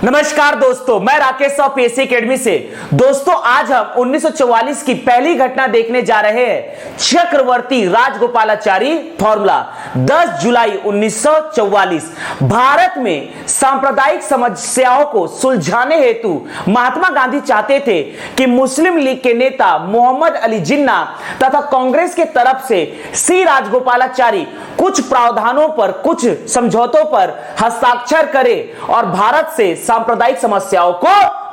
नमस्कार दोस्तों, मैं राकेश साहब पीएससी एकेडमी से। दोस्तों आज हम 1944 की पहली घटना देखने जा रहे हैं, चक्रवर्ती राजगोपालाचारी फॉर्मूला। 10 जुलाई 1944 भारत में सांप्रदायिक समस्याओं को सुलझाने हेतु महात्मा गांधी चाहते थे कि मुस्लिम लीग के नेता मोहम्मद अली जिन्ना तथा कांग्रेस के तरफ से सी राजगोपालाचारी कुछ प्रावधानों पर, कुछ समझौतों पर हस्ताक्षर करे और भारत से सांप्रदायिक समस्याओं को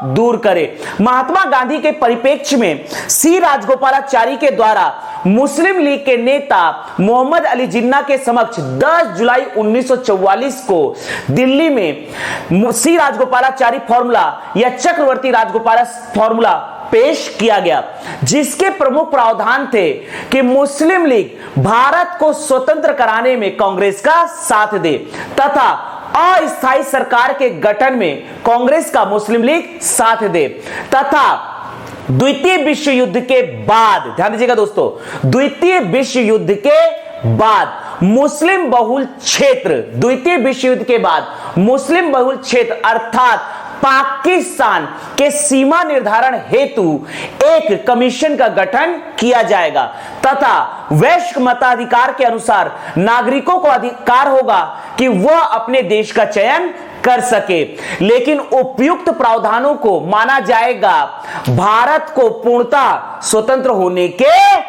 दूर करे। महात्मा गांधी के परिप्रेक्ष्य में सी राजगोपालाचारी के द्वारा मुस्लिम लीग के नेता मोहम्मद अली जिन्ना के समक्ष 10 जुलाई 1944 को दिल्ली में सी राजगोपालाचारी फॉर्मूला या चक्रवर्ती राजगोपाला फॉर्मूला पेश किया गया, जिसके प्रमुख प्रावधान थे कि मुस्लिम लीग भारत को स्वतंत्र कराने में कांग्रेस का साथ दे तथा अस्थायी सरकार के गठन में कांग्रेस का मुस्लिम लीग साथ दे तथा द्वितीय विश्व युद्ध के बाद, ध्यान दीजिएगा दोस्तों, द्वितीय विश्व युद्ध के बाद मुस्लिम बहुल क्षेत्र, द्वितीय विश्व युद्ध के बाद मुस्लिम बहुल क्षेत्र अर्थात पाकिस्तान के सीमा निर्धारण हेतु एक कमीशन का गठन किया जाएगा तथा वैश्विक मताधिकार के अनुसार नागरिकों को अधिकार होगा कि वह अपने देश का चयन कर सके, लेकिन उपयुक्त प्रावधानों को माना जाएगा भारत को पूर्णतः स्वतंत्र होने के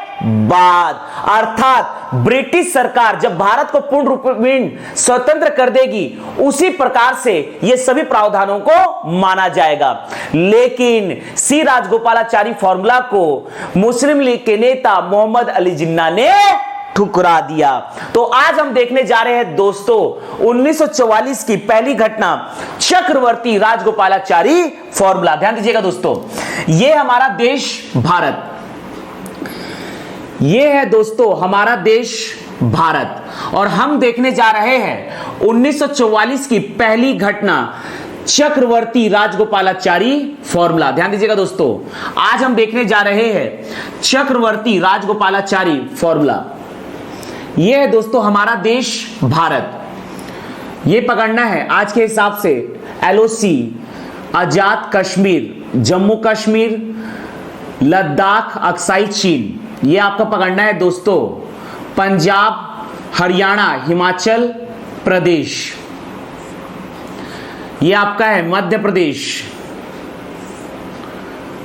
बाद। अर्थात ब्रिटिश सरकार जब भारत को पूर्ण रूप में स्वतंत्र कर देगी, उसी प्रकार से ये सभी प्रावधानों को माना जाएगा। लेकिन सी राजगोपालाचारी फॉर्मूला को मुस्लिम लीग के नेता मोहम्मद अली जिन्ना ने ठुकरा दिया। तो आज हम देखने जा रहे हैं दोस्तों 1944 की पहली घटना, चक्रवर्ती राजगोपालाचारी फॉर्मूला। ध्यान दीजिएगा दोस्तों, यह हमारा देश भारत, यह है दोस्तों हमारा देश भारत, और हम देखने जा रहे हैं 1944 की पहली घटना, चक्रवर्ती राजगोपालाचारी फॉर्मूला। ध्यान दीजिएगा दोस्तों, आज हम देखने जा रहे हैं चक्रवर्ती राजगोपालाचारी फॉर्मूला। यह है दोस्तों हमारा देश भारत। यह पकड़ना है आज के हिसाब से एलओसी, आजाद कश्मीर, जम्मू कश्मीर, लद्दाख, अक्साई चीन, यह आपका पकड़ना है दोस्तों। पंजाब, हरियाणा, हिमाचल प्रदेश, यह आपका है मध्य प्रदेश,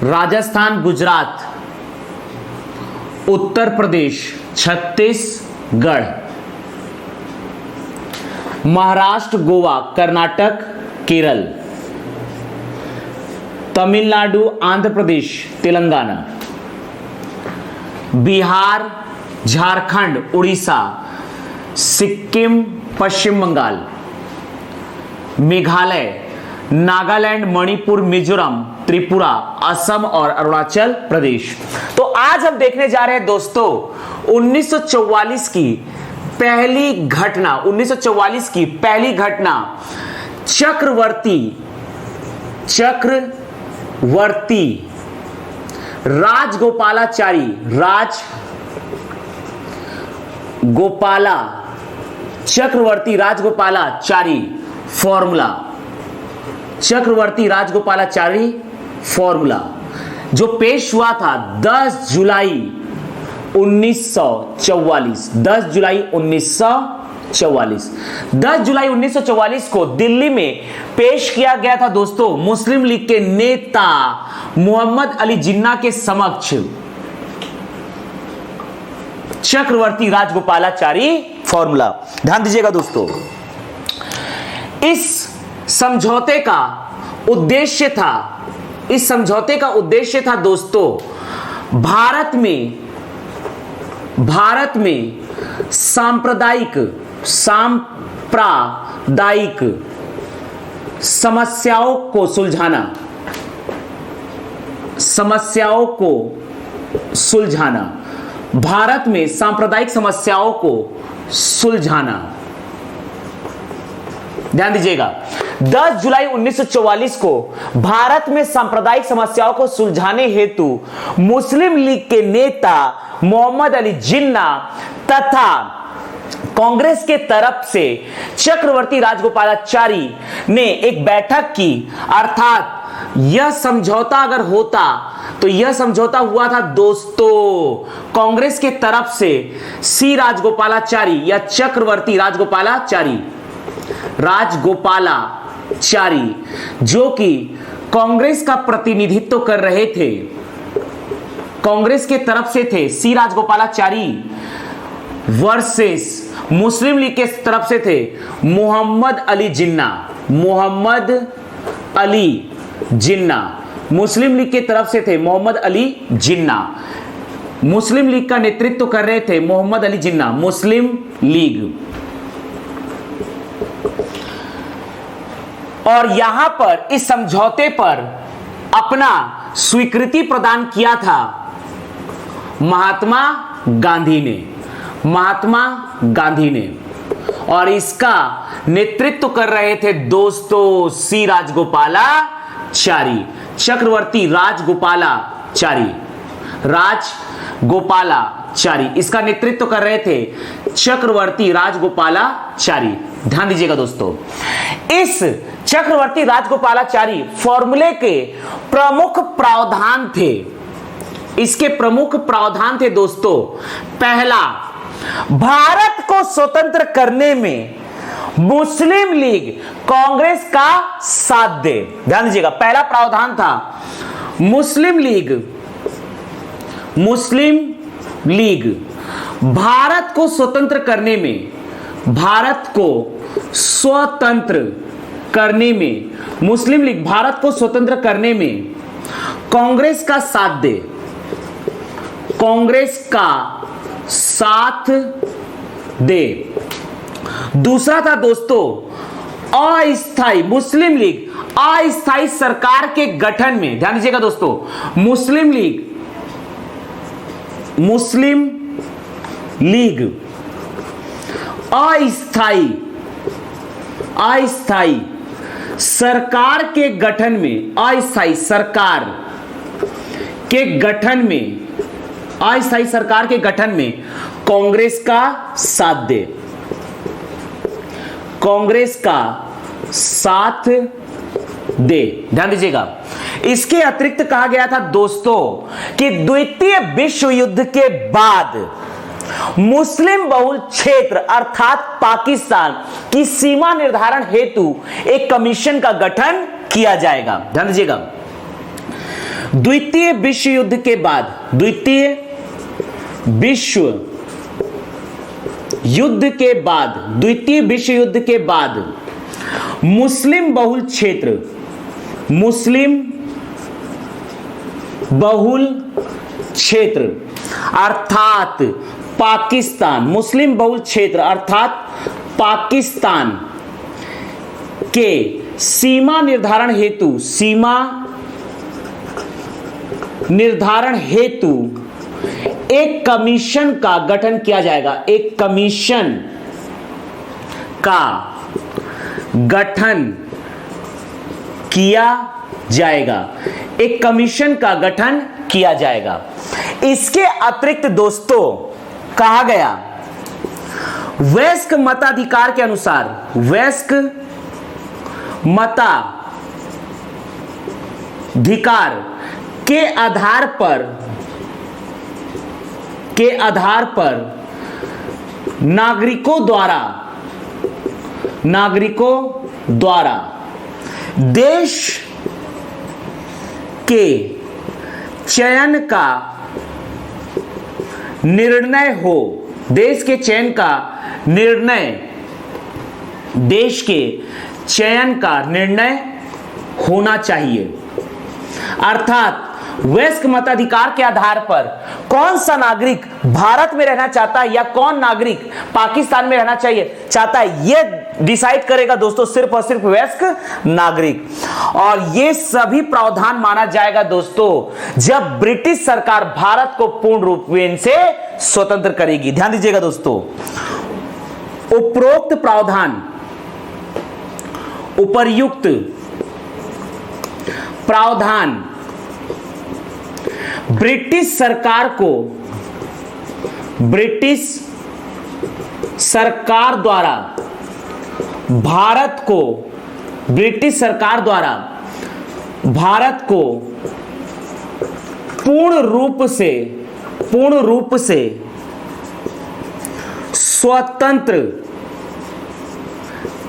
राजस्थान, गुजरात, उत्तर प्रदेश, छत्तीसगढ़, महाराष्ट्र, गोवा, कर्नाटक, केरल, तमिलनाडु, आंध्र प्रदेश, तेलंगाना, बिहार, झारखंड, उड़ीसा, सिक्किम, पश्चिम बंगाल, मेघालय, नागालैंड, मणिपुर, मिजोरम, त्रिपुरा, असम और अरुणाचल प्रदेश। तो आज हम देखने जा रहे हैं दोस्तों 1944 की पहली घटना, 1944 की पहली घटना, चक्रवर्ती राजगोपालाचारी चक्रवर्ती राजगोपालाचारी फॉर्मूला, चक्रवर्ती राजगोपालाचारी फॉर्मूला जो पेश हुआ था 10 जुलाई 1944। 10 जुलाई 1944, 10 जुलाई 1944 को दिल्ली में पेश किया गया था दोस्तों मुस्लिम लीग के नेता मोहम्मद अली जिन्ना के समक्ष चक्रवर्ती राजगोपालाचारी फॉर्मूला। ध्यान दीजिएगा दोस्तों, इस समझौते का उद्देश्य था दोस्तों भारत में सांप्रदायिक समस्याओं को सुलझाना, भारत में सांप्रदायिक समस्याओं को सुलझाना। ध्यान दीजिएगा, 10 जुलाई 1944 को भारत में सांप्रदायिक समस्याओं को सुलझाने हेतु मुस्लिम लीग के नेता मोहम्मद अली जिन्ना तथा कांग्रेस के तरफ से चक्रवर्ती राजगोपालाचारी ने एक बैठक की, अर्थात यह समझौता अगर होता तो यह समझौता हुआ था दोस्तों कांग्रेस के तरफ से सी राजगोपालाचारी या चक्रवर्ती राजगोपालाचारी जो कि कांग्रेस का प्रतिनिधित्व कर रहे थे, कांग्रेस के तरफ से थे सी राजगोपालाचारी वर्सेस मुस्लिम लीग के तरफ से थे मोहम्मद अली जिन्ना, मुस्लिम लीग के तरफ से थे मोहम्मद अली जिन्ना, मुस्लिम लीग का नेतृत्व कर रहे थे मोहम्मद अली जिन्ना, मुस्लिम लीग। और यहां पर इस समझौते पर अपना स्वीकृति प्रदान किया था महात्मा गांधी ने, और इसका नेतृत्व कर रहे थे दोस्तों सी राजगोपालाचारी, चक्रवर्ती राजगोपालाचारी, इसका नेतृत्व कर रहे थे चक्रवर्ती राजगोपालाचारी। ध्यान दीजिएगा दोस्तों, इस चक्रवर्ती राजगोपालाचारी फॉर्मूले के प्रमुख प्रावधान थे, इसके प्रमुख प्रावधान थे दोस्तों, पहला, भारत को स्वतंत्र करने में मुस्लिम लीग कांग्रेस का साथ दे। ध्यान दीजिएगा, पहला प्रावधान था मुस्लिम लीग भारत को स्वतंत्र करने में, मुस्लिम लीग भारत को स्वतंत्र करने में कांग्रेस का साथ दे, कांग्रेस का साथ दे। दूसरा था दोस्तों अस्थाई, मुस्लिम लीग अस्थाई सरकार के गठन में, ध्यान दीजिएगा दोस्तों, मुस्लिम लीग अस्थाई सरकार के गठन में, अस्थाई सरकार के गठन में कांग्रेस का साथ दे, कांग्रेस का साथ दे। ध्यान दीजिएगा, इसके अतिरिक्त कहा गया था दोस्तों कि द्वितीय विश्व युद्ध के बाद मुस्लिम बहुल क्षेत्र अर्थात पाकिस्तान की सीमा निर्धारण हेतु एक कमीशन का गठन किया जाएगा। ध्यान दीजिएगा, द्वितीय विश्व युद्ध के बाद, द्वितीय विश्व युद्ध के बाद मुस्लिम बहुल क्षेत्र अर्थात पाकिस्तान, मुस्लिम बहुल क्षेत्र अर्थात पाकिस्तान के सीमा निर्धारण हेतु एक कमीशन का गठन किया जाएगा, एक कमीशन का गठन किया जाएगा। इसके अतिरिक्त दोस्तों कहा गया वयस्क मताधिकार के अनुसार, वयस्क मताधिकार के आधार पर नागरिकों द्वारा देश के चयन का निर्णय हो, देश के चयन का निर्णय होना चाहिए। अर्थात वयस्क मताधिकार के आधार पर कौन सा नागरिक भारत में रहना चाहता है या कौन नागरिक पाकिस्तान में रहना चाहता है, यह डिसाइड करेगा दोस्तों सिर्फ और सिर्फ वयस्क नागरिक। और ये सभी प्रावधान माना जाएगा दोस्तों जब ब्रिटिश सरकार भारत को पूर्ण रूप से स्वतंत्र करेगी। ध्यान दीजिएगा दोस्तों, उपरोक्त प्रावधान, उपर्युक्त प्रावधान ब्रिटिश सरकार द्वारा भारत को, ब्रिटिश सरकार द्वारा भारत को पूर्ण रूप से स्वतंत्र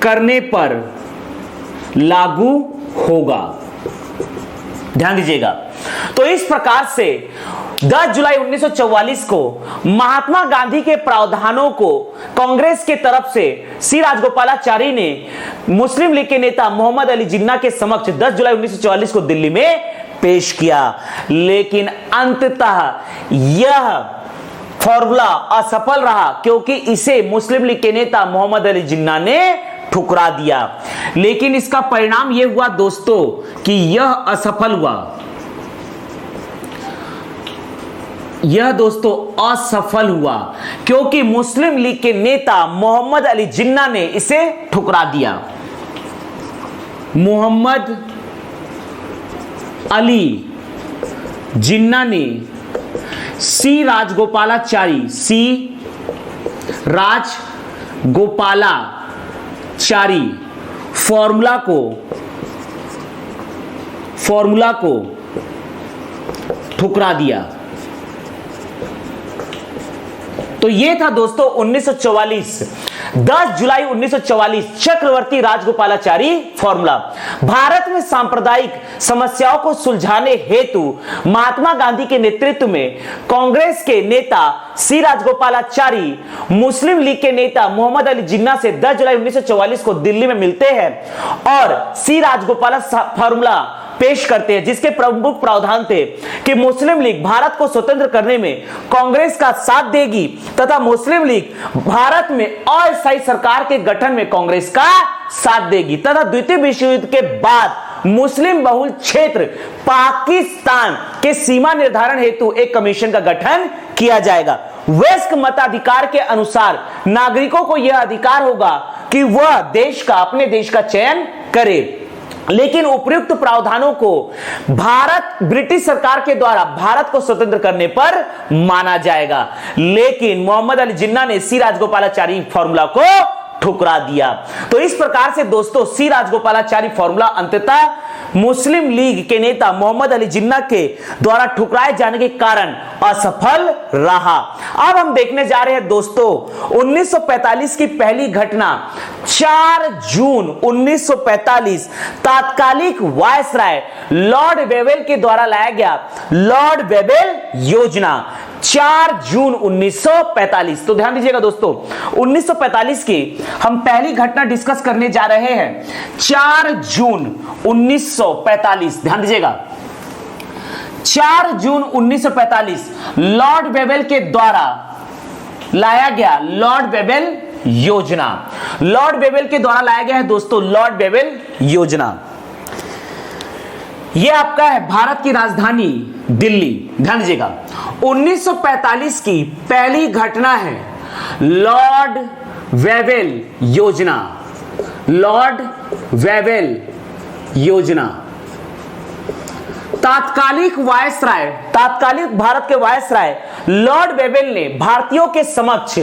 करने पर लागू होगा। ध्यान दीजिएगा। तो इस प्रकार से 10 जुलाई 1944 को महात्मा गांधी के प्रावधानों को कांग्रेस के तरफ से सी राजगोपालाचारी ने मुस्लिम लीग के नेता मोहम्मद अली जिन्ना के समक्ष 10 जुलाई 1944 को दिल्ली में पेश किया, लेकिन अंततः यह फॉर्मूला असफल रहा क्योंकि इसे मुस्लिम लीग के नेता मोहम्मद अली जिन्ना ने ठुकरा दिया। लेकिन इसका परिणाम यह हुआ दोस्तों कि यह असफल हुआ, यह दोस्तों असफल हुआ क्योंकि मुस्लिम लीग के नेता मोहम्मद अली जिन्ना ने इसे ठुकरा दिया। मोहम्मद अली जिन्ना ने सी राजगोपालाचारी फॉर्मूला को ठुकरा दिया। तो यह था दोस्तों 1944, 10 जुलाई 1944 चक्रवर्ती राजगोपालाचारी फॉर्मूला। भारत में सांप्रदायिक समस्याओं को सुलझाने हेतु महात्मा गांधी के नेतृत्व में कांग्रेस के नेता सी राजगोपालाचारी मुस्लिम लीग के नेता मोहम्मद अली जिन्ना से 10 जुलाई 1944 को दिल्ली में मिलते हैं और सी राजगोपाला फॉर्मूला पेश करते हैं, जिसके प्रमुख प्रावधान थे कि मुस्लिम लीग भारत को स्वतंत्र करने में कांग्रेस का साथ देगी तथा मुस्लिम लीग भारत में अस्थायी सरकार के गठन में कांग्रेस का साथ देगी तथा द्वितीय विश्व युद्ध के बाद मुस्लिम बहुल क्षेत्र पाकिस्तान के सीमा निर्धारण हेतु एक कमीशन का गठन किया जाएगा। वयस्क मताधिकार के अनुसार नागरिकों को यह अधिकार होगा कि वह अपने देश का चयन करे, लेकिन उपयुक्त प्रावधानों को ब्रिटिश सरकार के द्वारा भारत को स्वतंत्र करने पर माना जाएगा। लेकिन मोहम्मद अली जिन्ना ने सी राजगोपालाचारी फॉर्मूला को ठुकरा दिया। तो इस प्रकार से दोस्तों सी राजगोपालाचारी फॉर्मूला अंततः मुस्लिम लीग के नेता मोहम्मद अली जिन्ना के द्वारा ठुकराए जाने के कारण असफल रहा। अब हम देखने जा रहे हैं दोस्तों 1945 की पहली घटना। 4 जून 1945 तात्कालिक वायसराय लॉर्ड वेवेल के द्वारा लाया गया लॉर्ड वेवेल योजना। 4 जून 1945। तो ध्यान दीजिएगा दोस्तों 1945 की हम पहली घटना डिस्कस करने जा रहे हैं। 4 जून 1945 ध्यान दीजिएगा। 4 जून 1945 लॉर्ड वेवेल के द्वारा लाया गया लॉर्ड वेवेल योजना। लॉर्ड वेवेल के द्वारा लाया गया है दोस्तों लॉर्ड वेवेल योजना। यह आपका है भारत की राजधानी दिल्ली। ध्यान दीजिएगा 1945 की पहली घटना है लॉर्ड वेवेल योजना। लॉर्ड वेवेल योजना तात्कालिक भारत के वायसराय लॉर्ड वेवेल ने भारतीयों के समक्ष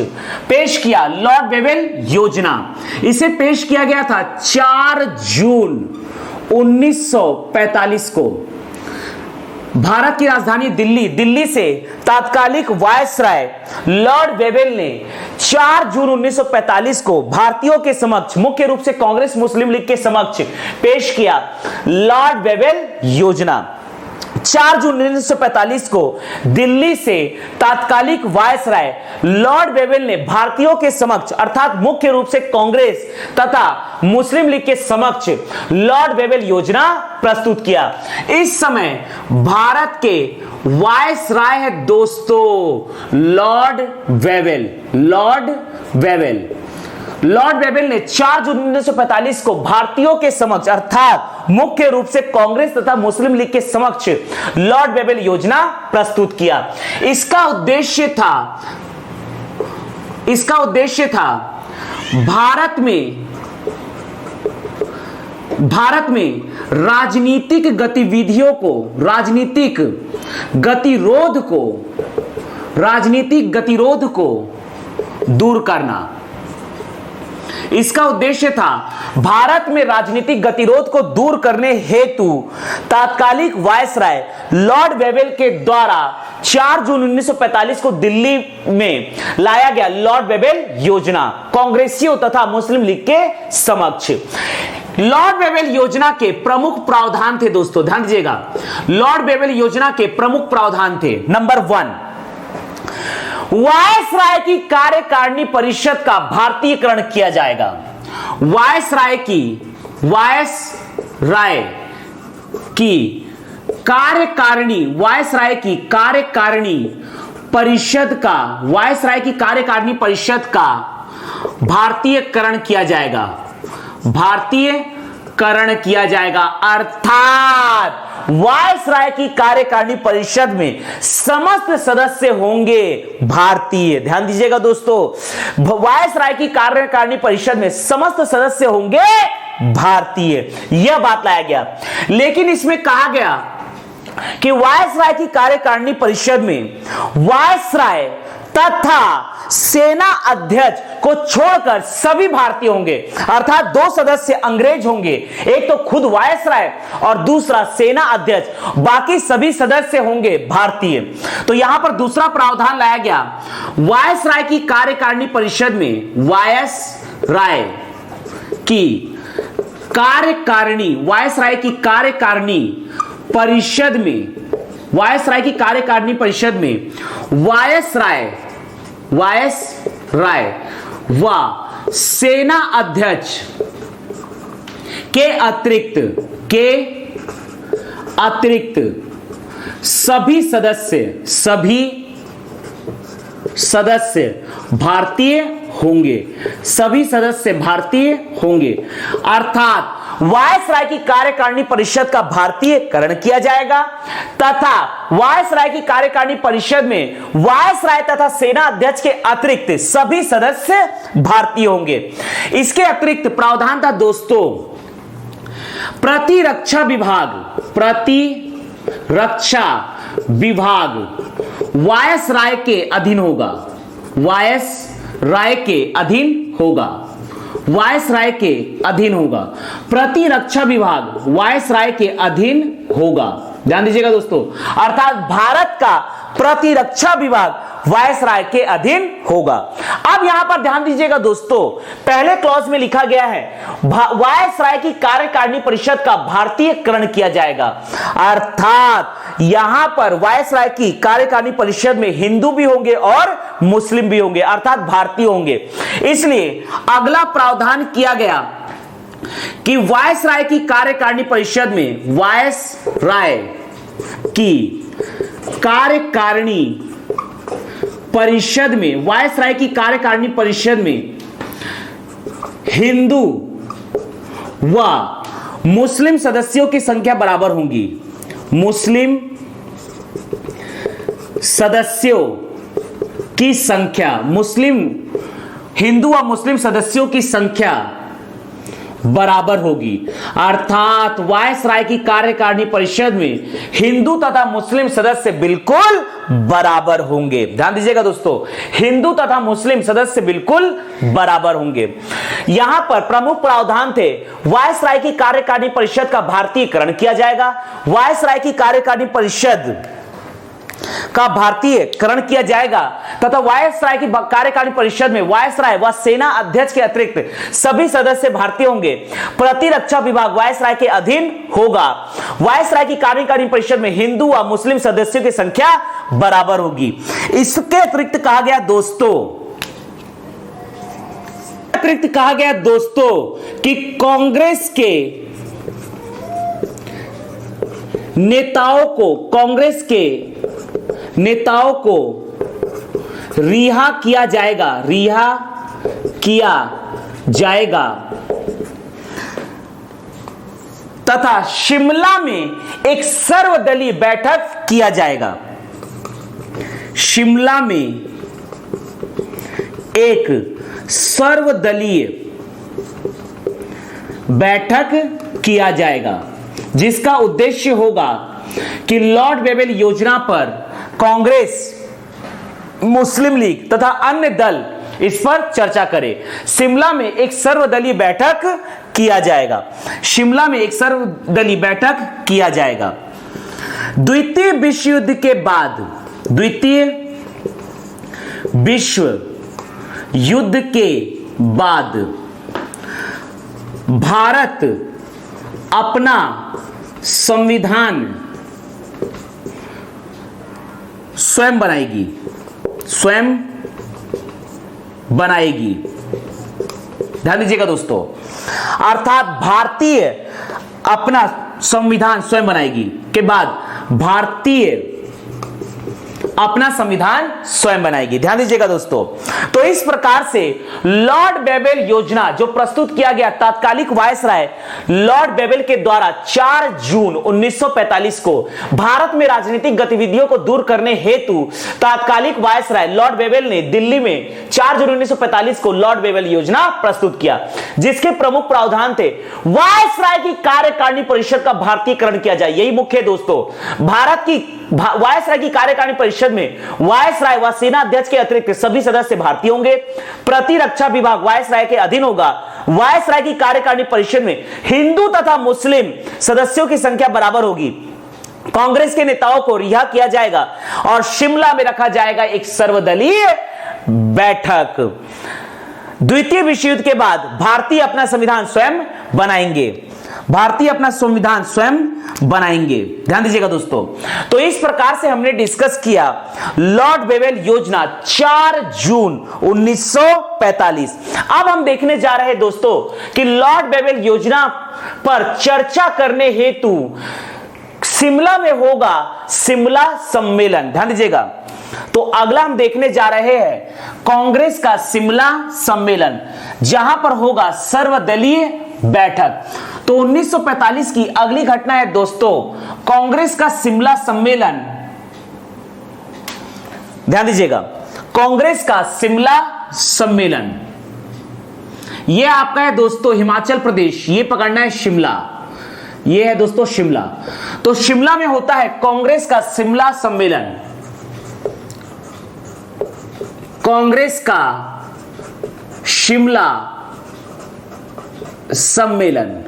पेश किया लॉर्ड वेवेल योजना। इसे पेश किया गया था 4 जून 1945 को। भारत की राजधानी दिल्ली से तात्कालिक वायसराय लॉर्ड वेवेल ने 4 जून 1945 को भारतीयों के समक्ष मुख्य रूप से कांग्रेस मुस्लिम लीग के समक्ष पेश किया लॉर्ड वेवेल योजना। 4 जून 1945 को दिल्ली से तात्कालिक वायसराय लॉर्ड वेवेल ने भारतीयों के समक्ष अर्थात मुख्य रूप से कांग्रेस तथा मुस्लिम लीग के समक्ष लॉर्ड वेवेल योजना प्रस्तुत किया। इस समय भारत के वायसराय है दोस्तों लॉर्ड वेवेल। लॉर्ड वेवेल ने 4 जून 1945 को भारतीयों के समक्ष अर्थात मुख्य रूप से कांग्रेस तथा मुस्लिम लीग के समक्ष लॉर्ड वेवेल योजना प्रस्तुत किया। इसका उद्देश्य था भारत में राजनीतिक गतिरोध को दूर करना। इसका उद्देश्य था भारत में राजनीतिक गतिरोध को दूर करने हेतु तात्कालिक वायसराय लॉर्ड वेवेल के द्वारा 4 जून 1945 को दिल्ली में लाया गया लॉर्ड वेवेल योजना कांग्रेसियों तथा मुस्लिम लीग के समक्ष। लॉर्ड वेवेल योजना के प्रमुख प्रावधान थे दोस्तों, ध्यान दीजिएगा। लॉर्ड वेवेल योजना के प्रमुख प्रावधान थे, नंबर 1, वायसराय की कार्यकारिणी परिषद का भारतीयकरण किया जाएगा। वायसराय की कार्यकारिणी परिषद का भारतीयकरण किया जाएगा। भारतीयकरण किया जाएगा अर्थात वायसराय की कार्यकारिणी परिषद में समस्त सदस्य होंगे भारतीय। ध्यान दीजिएगा दोस्तों, वायसराय की कार्यकारिणी परिषद में समस्त सदस्य होंगे भारतीय, यह बात लाया गया। लेकिन इसमें कहा गया कि वायसराय की कार्यकारिणी परिषद में वायसराय तथा सेना अध्यक्ष को छोड़कर सभी भारतीय होंगे, अर्थात 2 सदस्य अंग्रेज होंगे, एक तो खुद वायसराय और दूसरा सेना अध्यक्ष, बाकी सभी सदस्य होंगे भारतीय। तो यहां पर दूसरा प्रावधान लाया गया, वायसराय की कार्यकारिणी परिषद में वायसराय की कार्यकारिणी परिषद में वायसराय व सेना अध्यक्ष के अतिरिक्त सभी सदस्य भारतीय होंगे, अर्थात वायसराय की कार्यकारिणी परिषद का भारतीयकरण किया जाएगा तथा वायसराय की कार्यकारिणी परिषद में वायसराय तथा सेना अध्यक्ष के अतिरिक्त सभी सदस्य भारतीय होंगे। इसके अतिरिक्त प्रावधान था दोस्तों, प्रतिरक्षा विभाग वायसराय के अधीन होगा। प्रतिरक्षा विभाग वायसराय के अधीन होगा। ध्यान दीजिएगा दोस्तों, अर्थात भारत का प्रतिरक्षा विभाग वायसराय के अधीन होगा। अब यहां पर ध्यान दीजिएगा दोस्तों, पहले क्लॉज में लिखा गया है वायसराय की कार्यकारिणी परिषद का भारतीयकरण किया जाएगा, अर्थात यहां पर वायसराय की कार्यकारिणी परिषद में हिंदू भी होंगे और मुस्लिम भी होंगे, अर्थात भारतीय होंगे। इसलिए अगला प्रावधान किया गया कि वायसराय की कार्यकारिणी परिषद में वायसराय की कार्यकारिणी परिषद में हिंदू व मुस्लिम सदस्यों की संख्या बराबर होगी। मुस्लिम सदस्यों की संख्या, हिंदू व मुस्लिम सदस्यों की संख्या बराबर होगी, अर्थात वायसराय की कार्यकारिणी परिषद में हिंदू तथा मुस्लिम सदस्य बिल्कुल बराबर होंगे। ध्यान दीजिएगा दोस्तों, हिंदू तथा मुस्लिम सदस्य बिल्कुल बराबर होंगे। यहां पर प्रमुख प्रावधान थे, वायसराय की कार्यकारिणी परिषद का भारतीयकरण किया जाएगा, वायसराय की कार्यकारिणी परिषद का भारतीयकरण किया जाएगा तथा वायसराय की कार्यकारिणी परिषद में वायसराय व सेना अध्यक्ष के अतिरिक्त सभी सदस्य भारतीय होंगे। प्रतिरक्षा विभाग वायसराय के अधीन होगा। वायसराय की कार्यकारिणी परिषद में हिंदू व मुस्लिम सदस्यों की संख्या बराबर होगी। इसके अतिरिक्त कहा गया दोस्तों कि कांग्रेस के नेताओं को रिहा किया जाएगा तथा शिमला में एक सर्वदलीय बैठक किया जाएगा। शिमला में एक सर्वदलीय बैठक किया जाएगा जिसका उद्देश्य होगा कि लॉर्ड वेवेल योजना पर कांग्रेस, मुस्लिम लीग तथा अन्य दल इस पर चर्चा करें। शिमला में एक सर्वदलीय बैठक किया जाएगा। शिमला में एक सर्वदलीय बैठक किया जाएगा। द्वितीय विश्व युद्ध के बाद, द्वितीय विश्व युद्ध के बाद भारत अपना संविधान स्वयं बनाएगी, स्वयं बनाएगी। ध्यान दीजिएगा दोस्तों, अर्थात भारतीय अपना संविधान स्वयं बनाएगी के बाद भारतीय अपना संविधान स्वयं बनाएगी। ध्यान दीजिएगा दोस्तों, तो इस प्रकार से लॉर्ड बेवेल योजना जो प्रस्तुत किया गया तात्कालिक वायसराय लॉर्ड बेवेल के द्वारा 4 जून 1945 को भारत में राजनीतिक गतिविधियों को दूर करने हेतु तात्कालिक वायसराय लॉर्ड बेवेल ने दिल्ली में 4 जून 1945 को लॉर्ड बेवेल योजना प्रस्तुत किया, जिसके प्रमुख प्रावधान थे वायसराय की कार्यकारिणी परिषद का भारतीयकरण किया जाए। यही मुख्य दोस्तों, भारत की वायसराय की कार्यकारिणी परिषद में वायसराय व सेना अध्यक्ष के अतिरिक्त सभी सदस्य भारतीय होंगे। प्रतिरक्षा विभाग वायसराय के अधीन होगा। वायसराय की कार्यकारिणी परिषद में हिंदू तथा मुस्लिम सदस्यों की संख्या बराबर होगी। कांग्रेस के नेताओं को रिहा किया जाएगा और शिमला में रखा जाएगा एक सर्वदलीय बैठक। द्वितीय विश्व युद्ध के बाद भारतीय अपना संविधान स्वयं बनाएंगे। भारतीय अपना संविधान स्वयं बनाएंगे। ध्यान दीजिएगा दोस्तों, तो इस प्रकार से हमने डिस्कस किया लॉर्ड बेवेल योजना 4 जून 1945। अब हम देखने जा रहे हैं दोस्तों कि लॉर्ड बेवेल योजना पर चर्चा करने हेतु शिमला में होगा शिमला सम्मेलन। ध्यान दीजिएगा, तो अगला हम देखने जा रहे हैं कांग्रेस का शिमला सम्मेलन, जहां पर होगा सर्वदलीय बैठक। तो 1945 की अगली घटना है दोस्तों कांग्रेस का शिमला सम्मेलन। ध्यान दीजिएगा, कांग्रेस का शिमला सम्मेलन यह आपका है दोस्तों हिमाचल प्रदेश, ये पकड़ना है शिमला, ये है दोस्तों शिमला। तो शिमला में होता है कांग्रेस का शिमला सम्मेलन। कांग्रेस का शिमला सम्मेलन,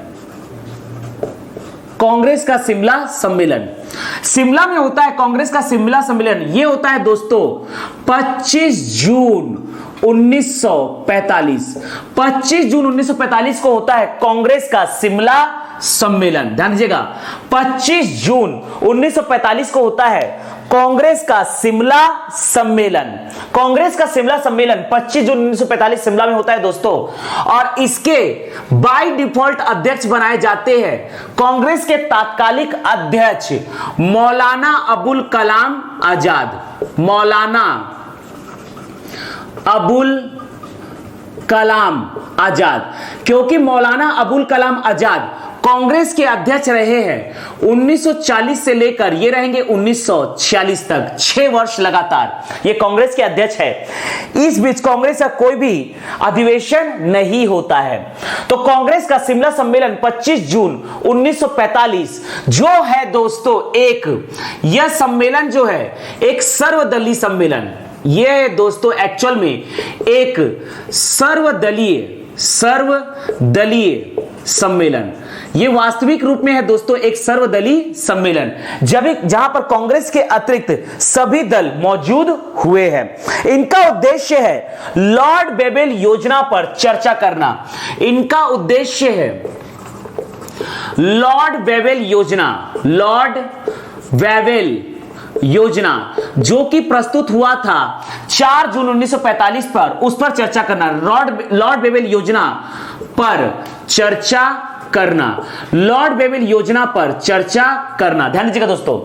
कांग्रेस का शिमला सम्मेलन शिमला में होता है। कांग्रेस का शिमला सम्मेलन यह होता है दोस्तों 25 जून 1945। 25 जून 1945 को होता है कांग्रेस का शिमला सम्मेलन। ध्यान दीजिएगा, 25 जून 1945 को होता है कांग्रेस का शिमला सम्मेलन। कांग्रेस का शिमला सम्मेलन 25 जून 1945 शिमला में होता है दोस्तों, और इसके बाय डिफॉल्ट अध्यक्ष बनाए जाते हैं कांग्रेस के तात्कालिक अध्यक्ष मौलाना अबुल कलाम आजाद। मौलाना अबुल कलाम आजाद, क्योंकि मौलाना अबुल कलाम आजाद कांग्रेस के अध्यक्ष रहे हैं 1940 से लेकर ये रहेंगे 1946 तक, 6 वर्ष लगातार ये कांग्रेस के अध्यक्ष है। इस बीच कांग्रेस का कोई भी अधिवेशन नहीं होता है। तो कांग्रेस का शिमला सम्मेलन 25 जून 1945 जो है दोस्तों यह सम्मेलन जो है एक सर्वदलीय सम्मेलन, यह दोस्तों एक्चुअल में एक सर्वदलीय सम्मेलन, यह वास्तविक रूप में है दोस्तों एक सर्वदलीय सम्मेलन, जहां पर कांग्रेस के अतिरिक्त सभी दल मौजूद हुए हैं। इनका उद्देश्य है लॉर्ड बेवेल योजना पर चर्चा करना। इनका उद्देश्य है लॉर्ड बेवेल योजना, लॉर्ड बेवेल योजना जो कि प्रस्तुत हुआ था 4 जून 1945 पर, उस पर चर्चा करना। लॉर्ड बेवेल योजना पर चर्चा करना, लॉर्ड बेवेल योजना पर चर्चा करना। ध्यान दीजिएगा दोस्तों,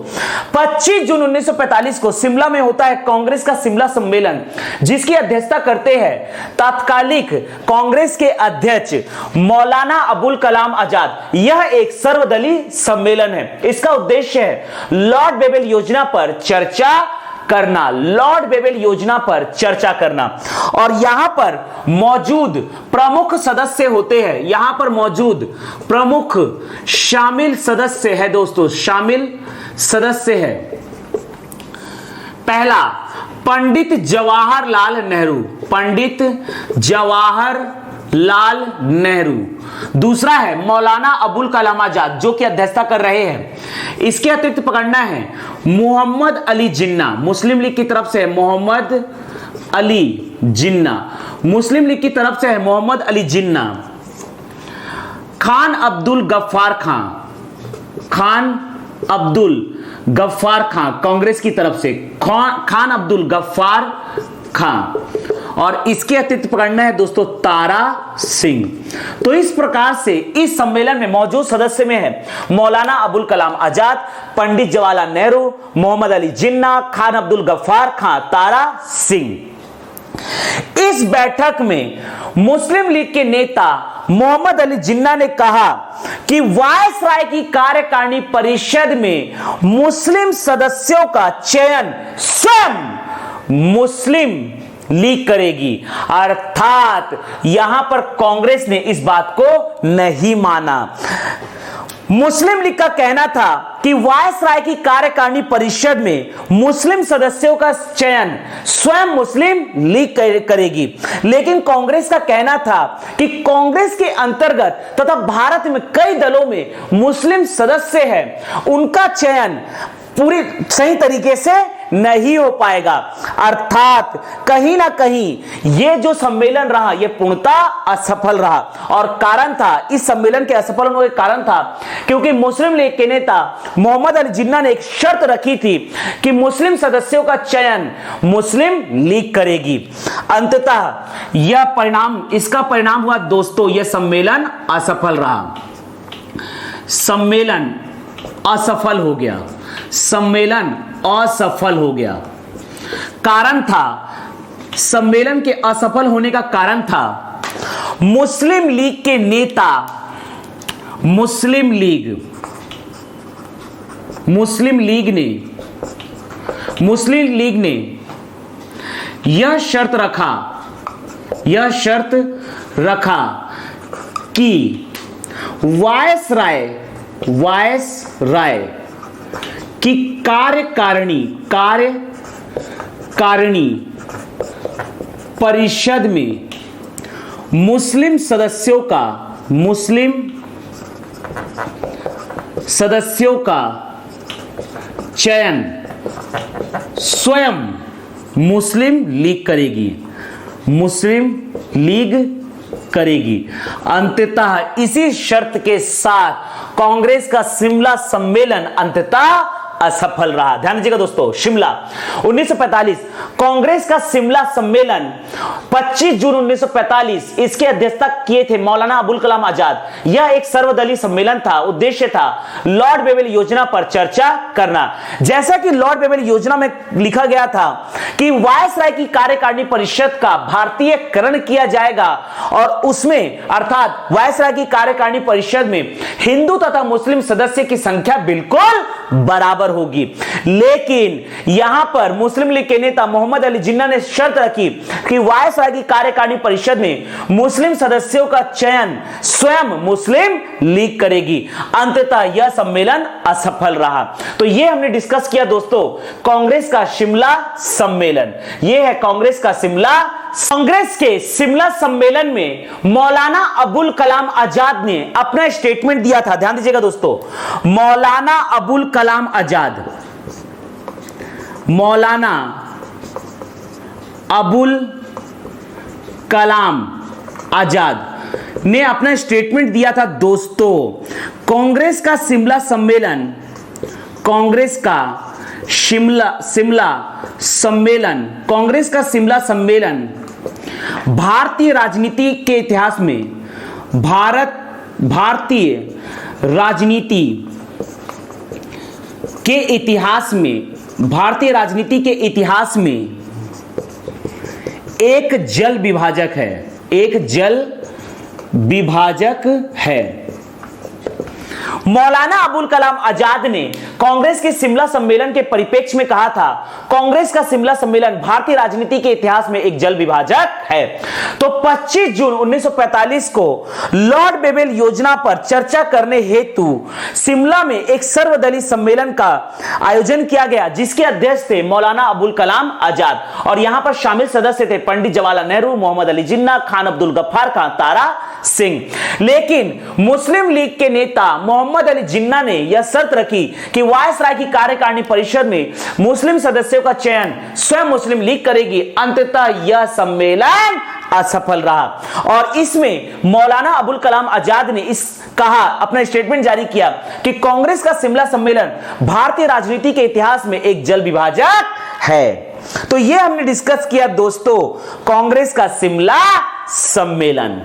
25 जून 1945 को शिमला में होता है कांग्रेस का शिमला सम्मेलन, जिसकी अध्यक्षता करते हैं तात्कालिक कांग्रेस के अध्यक्ष मौलाना अबुल कलाम आजाद। यह एक सर्वदलीय सम्मेलन है। इसका उद्देश्य है लॉर्ड बेवेल योजना पर चर्चा करना, लॉर्ड बेवेल योजना पर चर्चा करना। और यहां पर मौजूद प्रमुख सदस्य होते हैं, यहां पर मौजूद प्रमुख शामिल सदस्य है दोस्तों, शामिल सदस्य है। पहला पंडित जवाहरलाल नेहरू, पंडित जवाहरलाल नेहरू। दूसरा है मौलाना अबुल कलाम आजाद, जो कि अध्यक्षता कर रहे हैं। इसके अतिरिक्त पकड़ना है मोहम्मद अली जिन्ना, मुस्लिम लीग की तरफ से मोहम्मद अली जिन्ना, मुस्लिम लीग की तरफ से है मोहम्मद अली जिन्ना। खान अब्दुल गफ्फार खां, खान अब्दुल गफ्फार खां, कांग्रेस की तरफ से खान अब्दुल गफ्फार खां। और इसके अतिरिक्त पकड़ना है दोस्तों तारा सिंह। तो इस प्रकार से इस सम्मेलन में मौजूद सदस्य में है मौलाना अबुल कलाम आजाद, पंडित जवाहरलाल नेहरू, मोहम्मद अली जिन्ना, खान अब्दुल गफ्फार खां, तारा सिंह। इस बैठक में मुस्लिम लीग के नेता मोहम्मद अली जिन्ना ने कहा कि वायसराय की कार्यकारिणी परिषद में मुस्लिम सदस्यों का चयन स्वयं मुस्लिम लीग करेगी। अर्थात यहां पर कांग्रेस ने इस बात को नहीं माना। मुस्लिम लीग का कहना था कि वायसराय की कार्यकारिणी परिषद में मुस्लिम सदस्यों का चयन स्वयं मुस्लिम लीग करेगी, लेकिन कांग्रेस का कहना था कि कांग्रेस के अंतर्गत तथा भारत में कई दलों में मुस्लिम सदस्य हैं, उनका चयन पूरी सही तरीके से नहीं हो पाएगा। अर्थात कहीं ना कहीं यह जो सम्मेलन रहा यह पूर्णतः असफल रहा। और कारण था, इस सम्मेलन के असफल होने का कारण था क्योंकि मुस्लिम लीग के नेता मोहम्मद अली जिन्ना ने एक शर्त रखी थी कि मुस्लिम सदस्यों का चयन मुस्लिम लीग करेगी। अंततः यह परिणाम, इसका परिणाम हुआ दोस्तों, यह सम्मेलन असफल रहा, सम्मेलन असफल हो गया, सम्मेलन असफल हो गया। कारण था, सम्मेलन के असफल होने का कारण था मुस्लिम लीग के नेता, मुस्लिम लीग ने यह शर्त रखा कि वायसराय की कार्यकारिणी परिषद में मुस्लिम सदस्यों का चयन स्वयं मुस्लिम लीग करेगी। अंततः इसी शर्त के साथ कांग्रेस का शिमला सम्मेलन अंततः असफल रहा। ध्यान दीजिएगा दोस्तों, शिमला 1945 कांग्रेस का शिमला सम्मेलन 25 जून 1945 इसकी अध्यक्षता किए थे मौलाना अबुल कलाम आजाद। यह एक सर्वदलीय सम्मेलन था। उद्देश्य था लॉर्ड बेवेल योजना पर चर्चा करना। जैसा कि लॉर्ड बेवेल योजना में लिखा गया था कि वायसराय की कार्यकारिणी परिषद का भारतीयकरण किया जाएगा और उसमें अर्थात वायसराय की कार्यकारिणी परिषद में हिंदू तथा मुस्लिम सदस्य की संख्या बिल्कुल बराबर होगी। लेकिन यहां पर मुस्लिम लीग के नेता मोहम्मद अली जिन्ना ने शर्त रखी कि वायसराय की कार्यकारिणी परिषद में मुस्लिम सदस्यों का चयन स्वयं मुस्लिम लीग करेगी। अंततः यह सम्मेलन असफल रहा। तो यह हमने डिस्कस किया दोस्तों कांग्रेस का शिमला सम्मेलन। यह है कांग्रेस का शिमला। कांग्रेस के शिमला सम्मेलन में मौलाना अबुल कलाम आजाद ने अपना स्टेटमेंट दिया था। ध्यान दीजिएगा दोस्तों, मौलाना अबुल कलाम आजाद, मौलाना अबुल कलाम आजाद ने अपना स्टेटमेंट दिया था दोस्तों। कांग्रेस का शिमला सम्मेलन, कांग्रेस का शिमला सम्मेलन भारतीय राजनीति के इतिहास में, भारतीय राजनीति के इतिहास में एक जल विभाजक है। मौलाना अबुल कलाम आजाद ने कांग्रेस के शिमला सम्मेलन के परिप्रेक्ष्य में कहा था, कांग्रेस का शिमला सम्मेलन भारतीय राजनीति के इतिहास में एक जल विभाजक है। तो 25 जून 1945 को लॉर्ड बेबेल योजना पर चर्चा करने हेतु शिमला में एक सर्वदलीय सम्मेलन का आयोजन किया गया, जिसके अध्यक्ष थे मौलाना अबुल कलाम आजाद, और यहां पर शामिल सदस्य थे पंडित जवाहरलाल नेहरू, मोहम्मद अली जिन्ना, खान अब्दुल गफ्फार खान, तारा सिंह। लेकिन मुस्लिम लीग के नेता मोहम्मद अली जिन्ना ने यह शर्त रखी कि वायसराय की कार्यकारिणी परिषद में मुस्लिम सदस्यों का चयन स्वयं मुस्लिम लीग करेगी। अंततः यह सम्मेलन असफल रहा और इसमें मौलाना अबुल कलाम आजाद ने कहा, अपना स्टेटमेंट जारी किया कि कांग्रेस का शिमला सम्मेलन भारतीय राजनीति के इतिहास में एक जल विभाजक है। तो यह हमने डिस्कस किया दोस्तों, कांग्रेस का शिमला सम्मेलन।